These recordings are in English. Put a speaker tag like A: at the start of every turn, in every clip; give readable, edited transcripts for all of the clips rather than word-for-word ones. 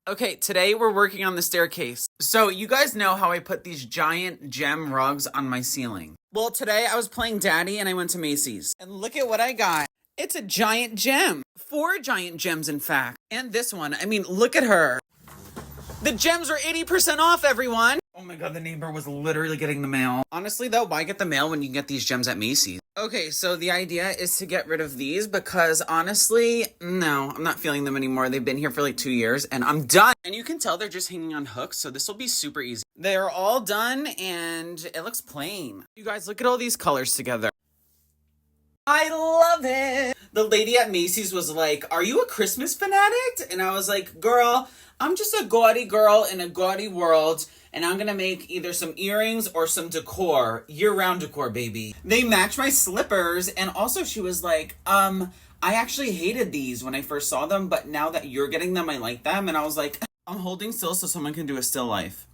A: Okay, today we're working on the staircase. So you guys know how I put these giant gem rugs on my ceiling. Well, today I was playing daddy and I went to Macy's. And look at what I got. It's a giant gem. 4 giant gems, in fact. And this one, I mean, look at her. The gems are 80% off, everyone. Oh my god, the neighbor was literally getting the mail. Honestly though, why get the mail when you can get these gems at Macy's? Okay, so the idea is to get rid of these because honestly, no, I'm not feeling them anymore. They've been here for like 2 years and I'm done. And you can tell they're just hanging on hooks, so this will be super easy. They're all done and it looks plain. You guys, look at all these colors together. I love it. The lady at Macy's was like, "Are you a Christmas fanatic?" And I was like, "Girl, I'm just a gaudy girl in a gaudy world, and I'm gonna make either some earrings or some decor, year-round decor, baby." They match my slippers, and also she was like, I actually hated these when I first saw them, but now that you're getting them, I like them." And I was like, I'm holding still so someone can do a still life.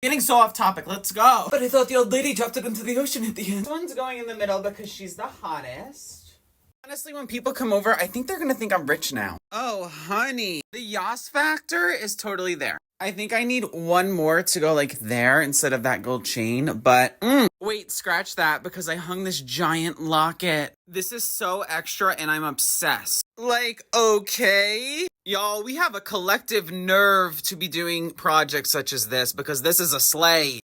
A: Getting so off topic, let's go. But I thought the old lady dropped it into the ocean at the end. This one's going in the middle because she's the hottest. Honestly, when people come over, I think they're gonna think I'm rich now. Oh, honey. The Yas factor is totally there. I think I need one more to go like there instead of that gold chain, but wait, scratch that because I hung this giant locket. This is so extra and I'm obsessed. Like, okay. Y'all, we have a collective nerve to be doing projects such as this because this is a slay.